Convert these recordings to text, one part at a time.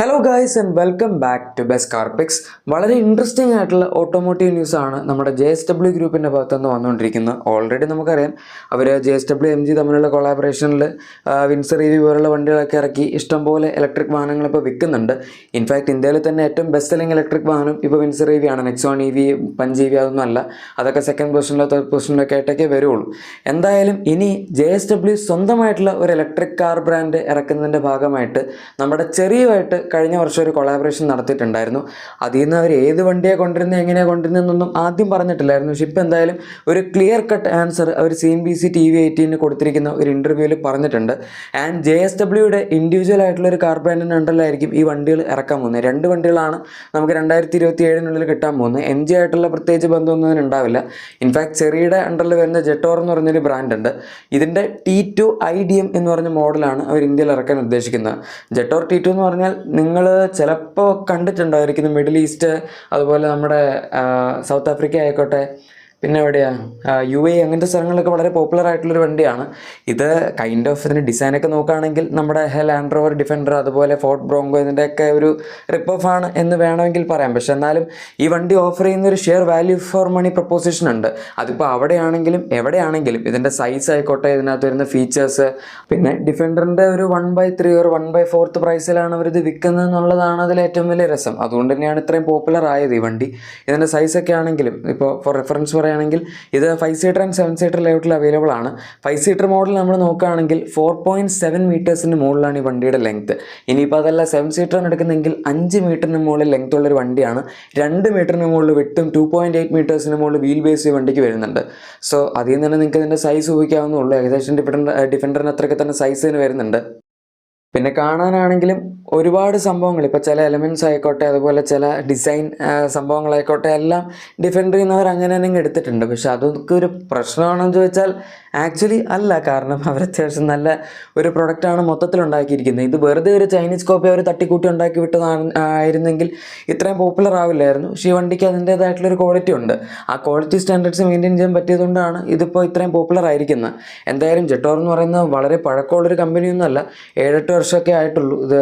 Hello guys and welcome back to best car picks. വളരെ interesting ആയിട്ടുള്ള automotive news ആണ് നമ്മുടെ JSW ഗ്രൂപ്പിൻ്റെ ഭാഗത്തുനിന്ന് വന്നുകൊണ്ടിരിക്കുന്നത്. ഓൾറെഡി നമുക്കറിയാം അവർ JSW MG തമ്മിലുള്ള കൊളാബറേഷനിൽ വിൻസർ EV പോലുള്ള വണ്ടികളൊക്കെ ഇറക്കി ഇഷ്ടംപോലെ ഇലക്ട്രിക് വാഹനങ്ങൾ ഇപ്പോൾ വിൽക്കുന്നുണ്ട്. ഇൻഫാക്ട് ഇന്ത്യയിൽ തന്നെ ഏറ്റവും ബെസ്റ്റ് സെല്ലിംഗ് ഇലക്ട്രിക് വാഹനം ഇപ്പോൾ വിൻസർ EV ആണ്. നെക്സോൺ EV, പഞ്ച് EV അതൊന്നും അല്ല. അതൊക്കെ സെക്കൻഡ് പൊസിഷനിലോ തേർഡ് പൊസിഷനിലൊക്കെ ആയിട്ടൊക്കെ വരുള്ളൂ. എന്തായാലും ഇനി JSW സ്വന്തമായിട്ടുള്ള ഒരു ഇലക്ട്രിക് കാർ ബ്രാൻഡ് ഇറക്കുന്നതിൻ്റെ ഭാഗമായിട്ട് നമ്മുടെ ചെറിയതായിട്ട് കഴിഞ്ഞ വർഷം ഒരു കൊളാബറേഷൻ നടത്തിയിട്ടുണ്ടായിരുന്നു. അതിൽ നിന്ന് അവർ ഏത് വണ്ടിയാണ് കൊണ്ടിരുന്നത്, എങ്ങനെയാണ് കൊണ്ടിരുന്നതെന്നൊന്നും ആദ്യം പറഞ്ഞിട്ടില്ലായിരുന്നു. പക്ഷെ ഇപ്പോൾ എന്തായാലും ഒരു ക്ലിയർ കട്ട് ആൻസർ അവർ CNBC TV18 കൊടുത്തിരിക്കുന്ന ഒരു ഇൻ്റർവ്യൂവിൽ പറഞ്ഞിട്ടുണ്ട്. ആൻഡ് JSWയുടെ ഇൻഡിവിജ്വൽ ആയിട്ടുള്ള ഒരു കാർ ബ്രാൻഡിൻ്റെ അണ്ടറിലായിരിക്കും ഈ വണ്ടികൾ ഇറക്കാൻ പോകുന്നത്. 2 വണ്ടികളാണ് നമുക്ക് 2027 കിട്ടാൻ പോകുന്നത്. MG ആയിട്ടുള്ള പ്രത്യേകിച്ച് ബന്ധമൊന്നും ഉണ്ടാവില്ല. ഇൻഫാക്ട് ചെറിയുടെ അണ്ടറിൽ വരുന്ന ജെറ്റോർ എന്ന് പറഞ്ഞൊരു ബ്രാൻഡ് ഉണ്ട്. ഇതിൻ്റെ T2 IDM എന്ന് പറഞ്ഞ മോഡലാണ് അവർ ഇന്ത്യയിൽ ഇറക്കാൻ ഉദ്ദേശിക്കുന്നത്. ജെറ്റോർ T2 എന്ന് പറഞ്ഞാൽ നിങ്ങൾ ചിലപ്പോൾ കണ്ടിട്ടുണ്ടായിരിക്കുന്നു. മിഡിൽ ഈസ്റ്റ്, അതുപോലെ നമ്മുടെ സൗത്ത് ആഫ്രിക്ക ആയിക്കോട്ടെ, പിന്നെ എവിടെയാണ് UAE, അങ്ങനത്തെ സ്ഥലങ്ങളിലൊക്കെ വളരെ പോപ്പുലർ ആയിട്ടുള്ളൊരു വണ്ടിയാണ് ഇത്. കൈൻഡ് ഓഫ് ഇതിൻ്റെ ഡിസൈനൊക്കെ നോക്കുകയാണെങ്കിൽ നമ്മുടെ ലാൻഡ് റോവർ ഡിഫൻഡർ, അതുപോലെ ഫോർഡ് ബ്രോങ്കോ, ഇതിൻ്റെയൊക്കെ ഒരു റിപ്പ് ഓഫ് ആണ് എന്ന് വേണമെങ്കിൽ പറയാം. പക്ഷെ എന്നാലും ഈ വണ്ടി ഓഫർ ചെയ്യുന്ന ഒരു share value for money proposition ഉണ്ട്. അതിപ്പോൾ അവിടെയാണെങ്കിലും എവിടെയാണെങ്കിലും ഇതിൻ്റെ സൈസ് ആയിക്കോട്ടെ, ഇതിനകത്ത് വരുന്ന ഫീച്ചേഴ്സ്, പിന്നെ ഡിഫൻഡറിൻ്റെ ഒരു 1/3 ഒരു 1/4 പ്രൈസിലാണ് അവരിത് വിൽക്കുന്നത് എന്നുള്ളതാണ് അതിൽ ഏറ്റവും വലിയ രസം. അതുകൊണ്ട് തന്നെയാണ് ഇത്രയും പോപ്പുലർ ആയത് ഈ വണ്ടി. ഇതിൻ്റെ സൈസൊക്കെ ആണെങ്കിലും ഇപ്പോൾ ഫോർ റെഫറൻസ് പറയുകയാണെങ്കിൽ ഇത് 5 സീറ്റർ ആൻഡ് 7 സീറ്റർ ലെവലിൽ അവൈലബിൾ ആണ്. 5 സീറ്റർ മോഡൽ നമ്മൾ നോക്കുകയാണെങ്കിൽ 4.7 മീറ്റേഴ്സിന് മുകളിലാണ് ഈ വണ്ടിയുടെ ലെങ്ത്ത്. ഇനിയിപ്പോൾ അതല്ല 7 സീറ്ററിന് എടുക്കുന്നെങ്കിൽ 5 മീറ്ററിന് മുകളിൽ ലെങ്ത് ഉള്ളൊരു വണ്ടിയാണ്. 2 മീറ്ററിന് മുകളിൽ വിട്ടും 2.8 മീറ്റേഴ്സിന് മുകളിൽ വീൽ ബേസ് ഈ വണ്ടിക്ക് വരുന്നുണ്ട്. സോ അതിൽ നിന്ന് തന്നെ നിങ്ങൾക്ക് ഇതിൻ്റെ സൈസ് ഊഹിക്കാവുന്നുള്ളൂ. ഏകദേശം ഡിഫൻഡറിന് അത്രയ്ക്ക് തന്നെ സൈസിന് വരുന്നുണ്ട്. പിന്നെ കാണാനാണെങ്കിലും ഒരുപാട് സംഭവങ്ങൾ, ഇപ്പോൾ ചില എലമെൻറ്റ്സ് ആയിക്കോട്ടെ, അതുപോലെ ചില ഡിസൈൻ സംഭവങ്ങളായിക്കോട്ടെ, എല്ലാം ഡിഫൻഡറിൽ നിന്ന് അവർ അങ്ങനെ തന്നെ എടുത്തിട്ടുണ്ട്. പക്ഷെ അതൊക്കെ ഒരു പ്രശ്നമാണെന്ന് ചോദിച്ചാൽ ആക്ച്വലി അല്ല. കാരണം അവർ അത്യാവശ്യം നല്ല ഒരു പ്രൊഡക്റ്റാണ് മൊത്തത്തിൽ ഉണ്ടാക്കിയിരിക്കുന്നത്. ഇത് വെറുതെ ഒരു ചൈനീസ് കോപ്പി അവർ തട്ടിക്കൂട്ടി ഉണ്ടാക്കി വിട്ടതായിരുന്നെങ്കിൽ ഇത്രയും പോപ്പുലർ ആവില്ലായിരുന്നു. പക്ഷേ ഈ വണ്ടിക്ക് അതിൻ്റേതായിട്ടുള്ളൊരു ക്വാളിറ്റി ഉണ്ട്. ആ ക്വാളിറ്റി സ്റ്റാൻഡേർഡ്സ് മെയിൻറ്റെയിൻ ചെയ്യാൻ പറ്റിയതുകൊണ്ടാണ് ഇതിപ്പോൾ ഇത്രയും പോപ്പുലർ ആയിരിക്കുന്നത്. എന്തായാലും ജെറ്റോർ എന്ന് പറയുന്നത് വളരെ പഴക്കമുള്ളൊരു കമ്പനിയൊന്നുമല്ല. 7-8 വർഷമൊക്കെ ആയിട്ടുള്ളൂ ഇത്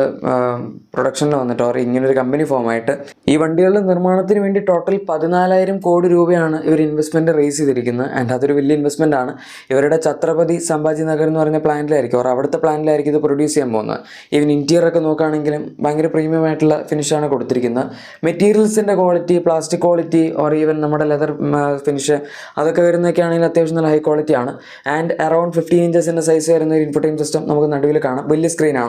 പ്രൊഡക്ഷനിൽ വന്നിട്ട്, ഓർ ഇങ്ങനൊരു കമ്പനി ഫോമായിട്ട്. ഈ വണ്ടികളുടെ നിർമ്മാണത്തിന് വേണ്ടി ടോട്ടൽ 14,000 കോടി രൂപയാണ് ഇവർ ഇൻവെസ്റ്റ്മെൻറ്റ് റേസ് ചെയ്തിരിക്കുന്നത്. ആൻഡ് അതൊരു വലിയ ഇൻവെസ്റ്റ്മെൻ്റ് ആണ്. ഇവരുടെ ഛത്രപതി സംഭാജി നഗർ എന്ന് പറഞ്ഞ പ്ലാന്റിലായിരിക്കും, ഓർ അവിടുത്തെ പ്ലാന്റിലായിരിക്കും ഇത് പ്രൊഡ്യൂസ് ചെയ്യാൻ പോകുന്നത്. ഈവൻ ഇൻറ്റീരിയറൊക്കെ നോക്കുകയാണെങ്കിലും ഭയങ്കര പ്രീമിയം ആയിട്ടുള്ള ഫിനിഷാണ് കൊടുത്തിരിക്കുന്നത്. മെറ്റീരിയൽസിൻ്റെ quality, plastic quality, or even നമ്മുടെ ലെതർ ഫിനിഷ്, അതൊക്കെ വരുന്നതൊക്കെ ആണെങ്കിൽ അത്യാവശ്യം നല്ല ഹൈ ക്വാളിറ്റി ആണ്. ആൻഡ് അറൗണ്ട് 15 ഇഞ്ചസിൻ്റെ സൈസ് വരുന്ന ഒരു ഇൻഫോർടൈൻമെൻറ്റ് സിസ്റ്റം നമുക്ക് നടുവിൽ കാണാം. വലിയ സ്ക്രീനാണ്.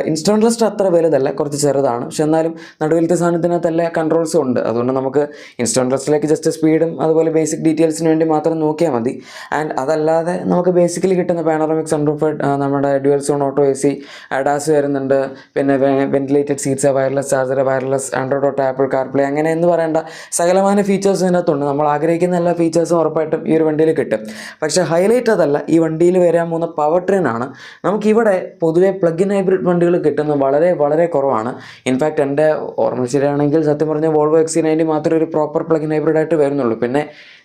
ഇൻസ്റ്റോൺ റെസ്റ്റ് അത്ര വലുതല്ല, കുറച്ച് ചെറുതാണ്. പക്ഷെ എന്നാലും നടുവിലത്തെ സാധനത്തിനകത്ത് എല്ലാ കൺട്രോൾസും ഉണ്ട്. അതുകൊണ്ട് നമുക്ക് ഇൻസ്റ്റോൺ റെസ്റ്റിലേക്ക് ജസ്റ്റ് സ്പീഡും അതുപോലെ ബേസിക് ഡീറ്റെയിൽസിന് വേണ്ടി മാത്രം നോക്കിയാൽ മതി. ആൻഡ് അതല്ലാതെ നമുക്ക് ബേസിക്കലി കിട്ടുന്ന പാനോറമിക് സൺറൂഫ്, നമ്മുടെ dual zone auto AC, ADAS വരുന്നുണ്ട്, പിന്നെ ventilated seats, wireless charger, wireless Android auto, apple CarPlay, അങ്ങനെ എന്ന് പറയേണ്ട സകലമാന ഫീച്ചേഴ്സ് ഇതിനകത്തുണ്ട്. നമ്മൾ ആഗ്രഹിക്കുന്ന എല്ലാ ഫീച്ചേഴ്സും ഉറപ്പായിട്ടും ഈ ഒരു വണ്ടിയിൽ കിട്ടും. പക്ഷേ ഹൈലൈറ്റ് അതല്ല, ഈ വണ്ടിയിൽ വരാൻ പോകുന്ന പവർ ട്രെയിൻ ആണ്. നമുക്കിവിടെ പൊതുവെ പ്ലഗ്-ഇൻ ഹൈബ്രിഡ് വണ്ടികൾ കിട്ടുന്നത് വളരെ വളരെ കുറവാണ്. ഇൻഫാക്ട് എൻ്റെ ഓർമ്മ ശരിയാണെങ്കിൽ സത്യം പറഞ്ഞാൽ വോൾവോ XC90 മാത്രമേ ഒരു പ്രോപ്പർ പ്ലഗ്-ഇൻ ഹൈബ്രിഡ് ആയിട്ട് വരുന്നുള്ളൂ. പിന്നെ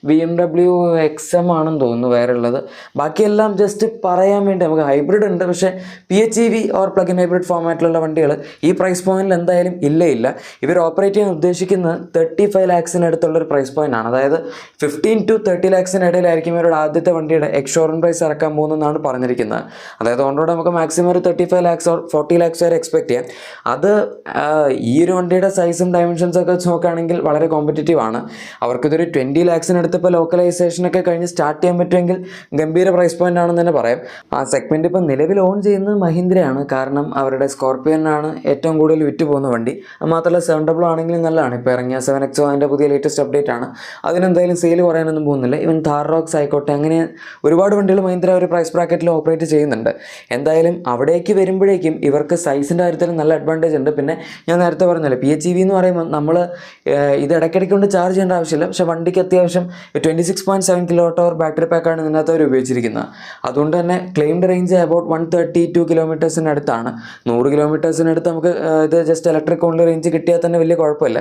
BMW XM ആണെന്ന് തോന്നുന്നു വേറെ ഉള്ളത്. ബാക്കിയെല്ലാം ജസ്റ്റ് പറയാൻ വേണ്ടി നമുക്ക് ഹൈബ്രിഡ് ഉണ്ട്, പക്ഷേ PHEV ഓർ പ്ലഗ്-ഇൻ ഹൈബ്രിഡ് ഫോമാറ്റിലുള്ള വണ്ടികൾ ഈ പ്രൈസ് പോയിന്റിൽ എന്തായാലും ഇല്ല. ഇവർ ഓപ്പറേറ്റ് ചെയ്യാൻ ഉദ്ദേശിക്കുന്നത് 35 ലാക്സിനടുത്തുള്ളൊരു പ്രൈസ് പോയിന്റ് ആണ്. അതായത് 15 to 30 ലാക്സിനിടയിലായിരിക്കും ഇവരുടെ ആദ്യത്തെ വണ്ടിയുടെ എക്സ്ഷോറൂം പ്രൈസ് ഇറക്കാൻ പോകുന്നതെന്നാണ് പറഞ്ഞിരിക്കുന്നത്. അതായത് ഓൺ റോഡ് നമുക്ക് മാക്സിമം ഒരു 35 ലാക്സ് ഓർ 40 ലാക്സ് വരെ എക്സ്പെക്ട് ചെയ്യാം. അത് ഈ ഒരു വണ്ടിയുടെ സൈസും ഡയമെൻഷൻസൊക്കെ വെച്ച് നോക്കുകയാണെങ്കിൽ വളരെ കോമ്പറ്റീറ്റീവ് ആണ്. അവർക്കിതൊരു 20 ലാക്സിനടുത്ത് ഇപ്പോൾ ലോക്കലൈസേഷനൊക്കെ കഴിഞ്ഞ് സ്റ്റാർട്ട് ചെയ്യാൻ പറ്റുമെങ്കിൽ ഗംഭീര പ്രൈസ് പോയിന്റ് ആണെന്ന് തന്നെ പറയാം. ആ സെഗ്മെൻറ്റ് ഇപ്പോൾ നിലവിൽ ഓൺ ചെയ്യുന്നത് മഹീന്ദ്രയാണ്. കാരണം അവരുടെ സ്കോർപ്പിയനാണ് ഏറ്റവും കൂടുതൽ വിറ്റ് പോകുന്ന വണ്ടി. മാത്രമല്ല 700 ആണെങ്കിലും നല്ലതാണ്. ഇപ്പോൾ ഇറങ്ങിയ 7XO അതിൻ്റെ പുതിയ ലേറ്റസ്റ്റ് അപ്ഡേറ്റ് ആണ്. അതിനെന്തായാലും സെയിൽ കുറയാനൊന്നും പോകുന്നില്ല. ഈവൻ താർ റോക്സ് ആയിക്കോട്ടെ, അങ്ങനെ ഒരുപാട് വണ്ടികൾ മഹീന്ദ്ര ഒരു പ്രൈസ് ബ്രാക്കറ്റിൽ ഓപ്പറേറ്റ് ചെയ്യുന്നുണ്ട്. എന്തായാലും അവിടേക്ക് വരുമ്പോഴേക്കും ഇവർക്ക് സൈസിൻ്റെ കാര്യത്തിൽ നല്ല അഡ്വാൻറ്റേജ് ഉണ്ട്. പിന്നെ ഞാൻ നേരത്തെ പറഞ്ഞല്ലോ, PHEV എന്ന് പറയുമ്പോൾ നമ്മൾ ഇത് ഇടയ്ക്കിടയ്ക്ക് കൊണ്ട് ചാർജ് ചെയ്യേണ്ട ആവശ്യമില്ല. പക്ഷേ വണ്ടിക്ക് അത്യാവശ്യം 26.7 kWh ബാറ്ററി പാക്കാണ് ഇതിനകത്ത് അവർ ഉപയോഗിച്ചിരിക്കുന്നത്. അതുകൊണ്ട് തന്നെ ക്ലെയിംഡ് റേഞ്ച് അബൌട്ട് 132 കിലോമീറ്റേഴ്സിനടുത്താണ്. 100 കിലോമീറ്റേഴ്സിനടുത്ത് നമുക്ക് ഇത് ജസ്റ്റ് ഇലക്ട്രിക് ഓൺലി റേഞ്ച് കിട്ടിയാൽ തന്നെ വലിയ കുഴപ്പമില്ല.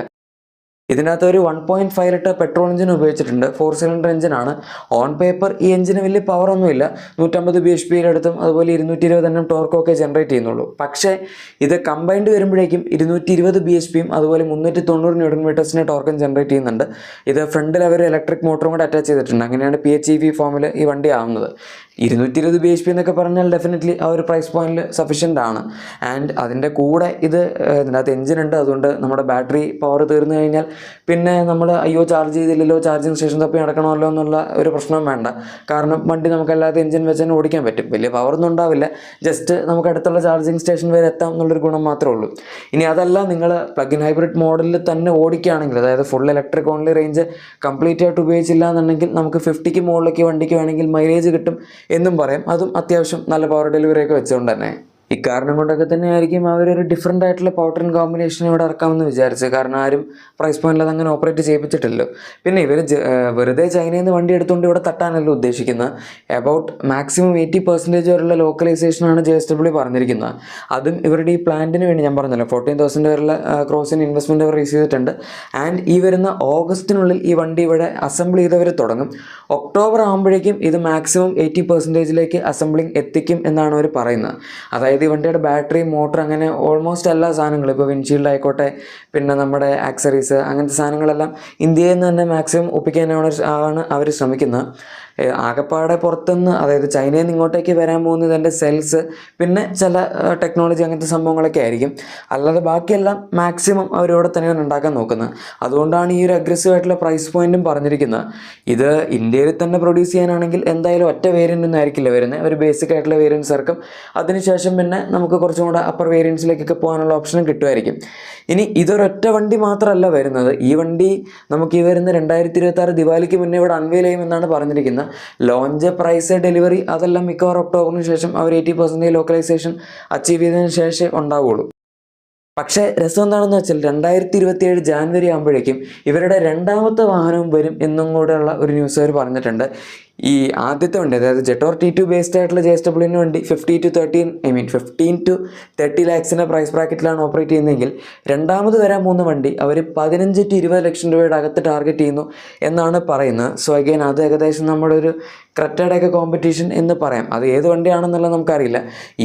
ഇതിനകത്ത് ഒരു 1.5 ലിറ്റർ പെട്രോൾ എഞ്ചിൻ ഉപയോഗിച്ചിട്ടുണ്ട്. 4 സിലിണ്ടർ എഞ്ചിനാണ്. ഓൺ പേപ്പർ ഈ എഞ്ചിന് വലിയ പവറൊന്നുമില്ല, 150 bhp അടുത്തും അതുപോലെ 220 Nm ടോർക്കൊക്കെ ജനറേറ്റ് ചെയ്യുന്നുള്ളൂ. പക്ഷേ ഇത് കമ്പൈൻഡ് വരുമ്പോഴേക്കും 220 bhp അതുപോലെ 390 Nm ടോർക്കും ജനറേറ്റ് ചെയ്യുന്നുണ്ട്. ഇത് ഫ്രണ്ടിൽ അവർ ഇലക്ട്രിക് മോട്ടറും കൂടെ അറ്റാച്ച് ചെയ്തിട്ടുണ്ട്. അങ്ങനെയാണ് PHEV ഫോമിൽ ഈ വണ്ടി ആവുന്നത്. 220 bhp എന്നൊക്കെ പറഞ്ഞാൽ ഡെഫിനറ്റ്ലി ആ ഒരു പ്രൈസ് പോയിന്റിൽ സഫീഷ്യൻ്റ് ആണ്. ആൻഡ് അതിൻ്റെ കൂടെ ഇതിനകത്ത് എഞ്ചിൻ ഉണ്ട്. അതുകൊണ്ട് നമ്മുടെ ബാറ്ററി പവർ തീർന്നു കഴിഞ്ഞാൽ പിന്നെ നമ്മൾ ചാർജ് ചെയ്തില്ലല്ലോ, ചാർജിങ് സ്റ്റേഷൻ തപ്പി നടക്കണമല്ലോ എന്നുള്ള ഒരു പ്രശ്നവും വേണ്ട. കാരണം വണ്ടി നമുക്കല്ലാതെ എഞ്ചിൻ വെച്ച് തന്നെ ഓടിക്കാൻ പറ്റും. വലിയ പവറൊന്നും ഉണ്ടാവില്ല, ജസ്റ്റ് നമുക്ക് അടുത്തുള്ള ചാർജിങ് സ്റ്റേഷൻ വരെ എത്താം എന്നുള്ളൊരു ഗുണം മാത്രമേ ഉള്ളൂ. ഇനി അതല്ല, നിങ്ങൾ പ്ലഗ് ഇൻ ഹൈബ്രിഡ് മോഡലിൽ തന്നെ ഓടിക്കുകയാണെങ്കിൽ, അതായത് full electric only range complete ആയിട്ട് ഉപയോഗിച്ചില്ല എന്നുണ്ടെങ്കിൽ നമുക്ക് 50ക്ക് മുകളിലേക്ക് വണ്ടിക്ക് വേണമെങ്കിൽ മൈലേജ് കിട്ടും എന്നും പറയാം. അതും അത്യാവശ്യം നല്ല പവർ ഡെലിവറിയൊക്കെ വെച്ചുകൊണ്ട് തന്നെ. ഇക്കാരണം കൊണ്ടൊക്കെ തന്നെ ആയിരിക്കും അവരൊരു ഡിഫറെൻ്റ് ആയിട്ടുള്ള പവർ ട്രെയിൻ കോമ്പിനേഷൻ ഇവിടെ ഇറക്കാമെന്ന് വിചാരിച്ചത്. കാരണം ആരും പ്രൈസ് പോയിന്റിൽ അതങ്ങനെ ഓപ്പറേറ്റ് ചെയ്യിപ്പിച്ചിട്ടില്ലല്ലോ. പിന്നെ ഇവർ വെറുതെ ചൈനയിൽ നിന്ന് വണ്ടി എടുത്തുകൊണ്ട് ഇവിടെ തട്ടാനല്ല ഉദ്ദേശിക്കുന്നത്. എബൌട്ട് മാക്സിമം 80% വരെയുള്ള ലോക്കലൈസേഷനാണ് JSW പറഞ്ഞിരിക്കുന്നത്. അതും ഇവരുടെ ഈ പ്ലാന്റിന് വേണ്ടി ഞാൻ പറഞ്ഞല്ലോ 14,000 വരെയുള്ള ക്രോസ് ഇൻ ഇൻവെസ്റ്റ്മെൻറ്റ് അവർ റീസ് ചെയ്തിട്ടുണ്ട്. ആൻഡ് ഈ വരുന്ന ഓഗസ്റ്റിനുള്ളിൽ ഈ വണ്ടി ഇവിടെ അസംബിൾ ചെയ്തവർ തുടങ്ങും. ഒക്ടോബർ ആകുമ്പോഴേക്കും ഇത് മാക്സിമം 80%ലേക്ക് അസംബ്ലിങ് എത്തിക്കും എന്നാണ് അവർ പറയുന്നത്. അതായത് ഈ വണ്ടിയുടെ ബാറ്ററി, മോട്ടർ, അങ്ങനെ ഓൾമോസ്റ്റ് എല്ലാ സാധനങ്ങളും, ഇപ്പോൾ വിൻഷീൽഡ് ആയിക്കോട്ടെ, പിന്നെ നമ്മുടെ ആക്സറീസ്, അങ്ങനത്തെ സാധനങ്ങളെല്ലാം ഇന്ത്യയിൽ നിന്ന് തന്നെ മാക്സിമം ഒപ്പിക്കാനാണ് അവർ ശ്രമിക്കുന്നത്. ആകെപ്പാടെ പുറത്തുനിന്ന്, അതായത് ചൈനയിൽ നിന്ന് ഇങ്ങോട്ടേക്ക് വരാൻ പോകുന്നത് ഇതിൻ്റെ സെൽസ്, പിന്നെ ചില ടെക്നോളജി, അങ്ങനത്തെ സംഭവങ്ങളൊക്കെ ആയിരിക്കും. അല്ലാതെ ബാക്കിയെല്ലാം മാക്സിമം അവരിവിടെ തന്നെയാണ് ഉണ്ടാക്കാൻ നോക്കുന്നത്. അതുകൊണ്ടാണ് ഈ ഒരു അഗ്രസീവ് ആയിട്ടുള്ള പ്രൈസ് പോയിന്റും പറഞ്ഞിരിക്കുന്നത്. ഇത് ഇന്ത്യയിൽ തന്നെ പ്രൊഡ്യൂസ് ചെയ്യാനാണെങ്കിൽ എന്തായാലും ഒറ്റ വേരിയൻ്റ് ഒന്നും ആയിരിക്കില്ല വരുന്നത്. ഒരു ബേസിക് ആയിട്ടുള്ള വേരിയൻസ് ഇറക്കും. അതിനുശേഷം പിന്നെ നമുക്ക് കുറച്ചും കൂടെ അപ്പർ വേരിയൻസിലേക്കൊക്കെ പോകാനുള്ള ഓപ്ഷനും കിട്ടുമായിരിക്കും. ഇനി ഇതൊരൊറ്റ വണ്ടി മാത്രമല്ല വരുന്നത്. ഈ വണ്ടി നമുക്ക് ഈ വരുന്ന 2026 ദിവാലിക്ക് മുന്നേ ഇവിടെ അൺവെയിൽ ചെയ്യുമെന്നാണ് പറഞ്ഞിരിക്കുന്നത്. ലോഞ്ച്, പ്രൈസ്, ഡെലിവറി അതെല്ലാം മിക്കവാറും ഒക്ടോബറിന് ശേഷം അവർ 80% ലോക്കലൈസേഷൻ അച്ചീവ് ചെയ്തതിന് ശേഷം ഉണ്ടാവുകയുള്ളൂ. പക്ഷേ രസം എന്താണെന്ന് വെച്ചാൽ 2027 ജാനുവരി ആകുമ്പോഴേക്കും ഇവരുടെ രണ്ടാമത്തെ വാഹനവും വരും എന്നും കൂടെയുള്ള ഒരു ന്യൂസ് അവർ പറഞ്ഞിട്ടുണ്ട്. ഈ ആദ്യത്തെ വണ്ടി, അതായത് ജെറ്റോർ T2 ബേസ്ഡ് ആയിട്ടുള്ള JSWന് വേണ്ടി 15 to 30 ലാക്സിൻ്റെ പ്രൈസ് ബ്രാക്കറ്റിലാണ് ഓപ്പറേറ്റ് ചെയ്യുന്നതെങ്കിൽ രണ്ടാമത് വരാൻ പോകുന്ന വണ്ടി അവർ 15 to 20 ലക്ഷം രൂപയുടെ അകത്ത് ടാർഗറ്റ് ചെയ്യുന്നു എന്നാണ് പറയുന്നത്. സോ അഗൈൻ അത് ഏകദേശം നമ്മുടെ ഒരു ക്രെറ്റയുടെയൊക്കെ കോമ്പറ്റീഷൻ എന്ന് പറയാം. അത് ഏത് വണ്ടിയാണെന്നുള്ളത് നമുക്കറിയില്ല.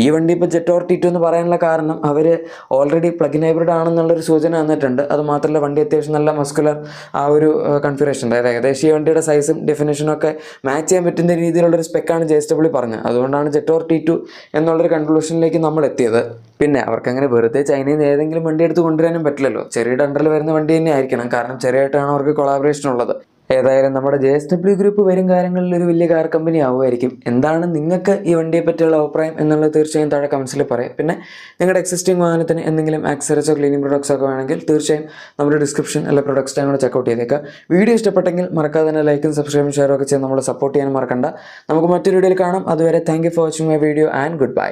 ഈ വണ്ടി ഇപ്പോൾ ജെറ്റോർ T2 എന്ന് പറയാനുള്ള കാരണം അവർ ഓൾറെഡി പ്ലഗ് ഇൻ ഹൈബ്രിഡ് ആണെന്നുള്ളൊരു സൂചന തന്നിട്ടുണ്ട്. അത് മാത്രമല്ല വണ്ടി അത്യാവശ്യം നല്ല മസ്കുലർ ആ ഒരു കൺഫിഗറേഷൻ, അതായത് ഏകദേശം ഈ വണ്ടിയുടെ സൈസും ഡെഫിനേഷനും ഒക്കെ മാച്ച് ചെയ്യാൻ പറ്റുന്ന രീതിയിലുള്ളൊരു സ്പെക്കാണ് JSW പറഞ്ഞത്. അതുകൊണ്ടാണ് ജെറ്റോർ T2 എന്നുള്ളൊരു കൺക്ലൂഷനിലേക്ക് നമ്മൾ എത്തിയത്. പിന്നെ അവർക്കങ്ങനെ വെറുതെ ചൈനയിൽ നിന്ന് ഏതെങ്കിലും വണ്ടി എടുത്ത് കൊണ്ടുവരാനും പറ്റില്ലല്ലോ. ചെറിയ അണ്ടറിൽ വരുന്ന വണ്ടി തന്നെ ആയിരിക്കണം. കാരണം ചെറിയായിട്ടാണ് അവർക്ക് കൊളാബറേഷൻ ഉള്ളത്. ഏതായാലും നമ്മുടെ JSW ഗ്രൂപ്പ് വരും കാര്യങ്ങളിൽ ഒരു വലിയ കാർ കമ്പനി ആവുമായിരിക്കും. എന്താണ് നിങ്ങൾക്ക് ഈ വണ്ടിയെ പറ്റിയുള്ള അഭിപ്രായം എന്നുള്ളത് തീർച്ചയായും താഴെ കമൻസിൽ പറയാം. പിന്നെ നിങ്ങളുടെ എക്സിസ്റ്റിംഗ് വാഹനത്തിന് എന്തെങ്കിലും ആക്സറീസോ ക്ലീനിങ് പ്രൊഡക്ട്സോ ഒക്കെ വേണമെങ്കിൽ തീർച്ചയായും നമ്മുടെ ഡിസ്ക്രിപ്ഷൻ അല്ല പ്രൊഡക്ട്സ് ടൈം കൂടെ ചെക്കൗട്ട് ചെയ്തേക്കാം. വീഡിയോ ഇഷ്ടപ്പെട്ടെങ്കിൽ മറക്കാതെ തന്നെ ലൈക്കും സബ്സ്ക്രൈബും ഷെയറും ഒക്കെ ചെയ്ത് നമ്മളെ സപ്പോർട്ട് ചെയ്യാൻ മറക്കണ്ട. നമുക്ക് മറ്റൊരു വീഡിയോയിൽ കാണാം. അതുവരെ thank you for watching my video and good bye.